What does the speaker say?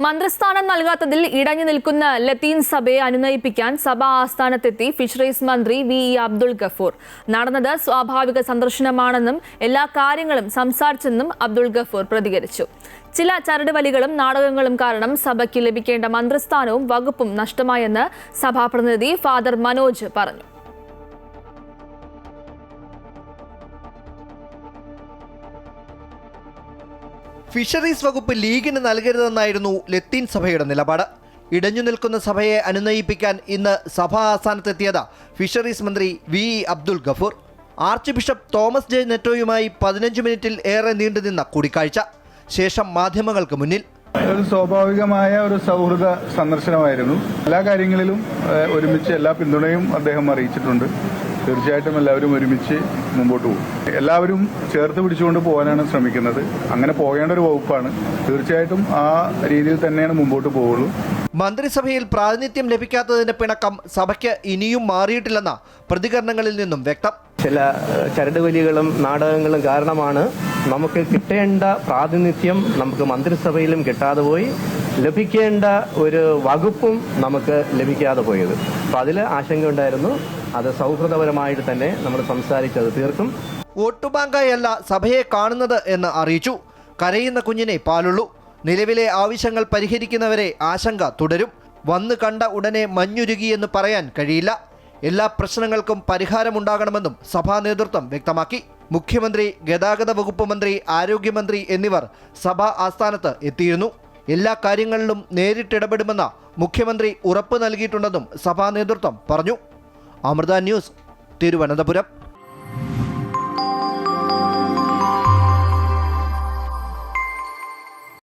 മന്ത്രിസ്ഥാനം നൽകാത്തതിൽ ഇടഞ്ഞു നിൽക്കുന്ന ലത്തീൻ സഭയെ അനുനയിപ്പിക്കാൻ സഭാ ആസ്ഥാനത്തെത്തി ഫിഷറീസ് മന്ത്രി വി അബ്ദുൾ ഗഫൂർ. നടന്നത് സ്വാഭാവിക സന്ദർശനമാണെന്നും എല്ലാ കാര്യങ്ങളും സംസാരിച്ചെന്നും അബ്ദുൾ ഗഫൂർ പ്രതികരിച്ചു. ചില ചരടുവലികളും നാടകങ്ങളും കാരണം സഭയ്ക്ക് ലഭിക്കേണ്ട മന്ത്രിസ്ഥാനവും വകുപ്പും നഷ്ടമായെന്ന് സഭാപ്രതിനിധി ഫാദർ മനോജ് പറഞ്ഞു. ഫിഷറീസ് വകുപ്പ് ലീഗിന് നൽകരുതെന്നായിരുന്നു ലത്തീൻ സഭയുടെ നിലപാട്. ഇടഞ്ഞു നിൽക്കുന്ന സഭയെ അനുനയിപ്പിക്കാൻ ഇന്ന് സഭാ ആസ്ഥാനത്തെത്തിയത് ഫിഷറീസ് മന്ത്രി V Abdul Gafoor. Archbishop Thomas J നെറ്റോയുമായി 15 മിനിറ്റിൽ ഏറെ നീണ്ടുനിന്ന കൂടിക്കാഴ്ച ശേഷം മാധ്യമങ്ങൾക്ക് മുന്നിൽ. ഒരു സ്വാഭാവികമായ ഒരു സൗഹൃദ സന്ദർശനമായിരുന്നു. എല്ലാ കാര്യങ്ങളിലും ഒരുമിച്ച് എല്ലാ പിന്തുണയും അദ്ദേഹം അറിയിച്ചിട്ടുണ്ട്. തീർച്ചയായിട്ടും എല്ലാവരും ഒരുമിച്ച് മുമ്പോട്ട് പോകും. എല്ലാവരും ചേർത്ത് പിടിച്ചുകൊണ്ട് പോകാനാണ് ശ്രമിക്കുന്നത്. അങ്ങനെ പോകേണ്ട ഒരു വകുപ്പാണ്. തീർച്ചയായിട്ടും ആ രീതിയിൽ തന്നെയാണ് മുമ്പോട്ട് പോകുള്ളൂ. മന്ത്രിസഭയിൽ പ്രാതിനിധ്യം ലഭിക്കാത്തതിന്റെ പിണക്കം സഭയ്ക്ക് ഇനിയും മാറിയിട്ടില്ലെന്ന പ്രതികരണങ്ങളിൽ നിന്നും വ്യക്തം. ചില ചരടുവലികളും നാടകങ്ങളും കാരണമാണ് നമുക്ക് കിട്ടേണ്ട പ്രാതിനിധ്യം നമുക്ക് മന്ത്രിസഭയിലും കിട്ടാതെ പോയി, ലഭിക്കേണ്ട ഒരു വകുപ്പും നമുക്ക് ലഭിക്കാതെ പോയത്. അപ്പം അതിൽ ആശങ്കയുണ്ടായിരുന്നു. അത് സൗഹൃദപരമായിട്ട് തന്നെ നമ്മൾ സംസാരിച്ചത് തീർക്കും. വോട്ടുബാങ്കായല്ല സഭയെ കാണുന്നത് എന്ന് അറിയിച്ചു. കരയുന്ന കുഞ്ഞിനെ പാലുള്ളൂ. നിലവിലെ ആവശ്യങ്ങൾ പരിഹരിക്കുന്നവരെ ആശങ്ക തുടരും. വന്നു കണ്ട ഉടനെ മഞ്ഞുരുകിയെന്ന് പറയാൻ കഴിയില്ല. എല്ലാ പ്രശ്നങ്ങൾക്കും പരിഹാരമുണ്ടാകണമെന്നും സഭാ നേതൃത്വം വ്യക്തമാക്കി. മുഖ്യമന്ത്രി, ഗതാഗത വകുപ്പ് മന്ത്രി, ആരോഗ്യമന്ത്രി എന്നിവർ സഭാ ആസ്ഥാനത്ത് എത്തിയിരുന്നു. എല്ലാ കാര്യങ്ങളിലും നേരിട്ടിടപെടുമെന്ന് മുഖ്യമന്ത്രി ഉറപ്പ് നൽകിയിട്ടുണ്ടെന്നും സഭാ നേതൃത്വം പറഞ്ഞു. അമൃത ന്യൂസ്, തിരുവനന്തപുരം.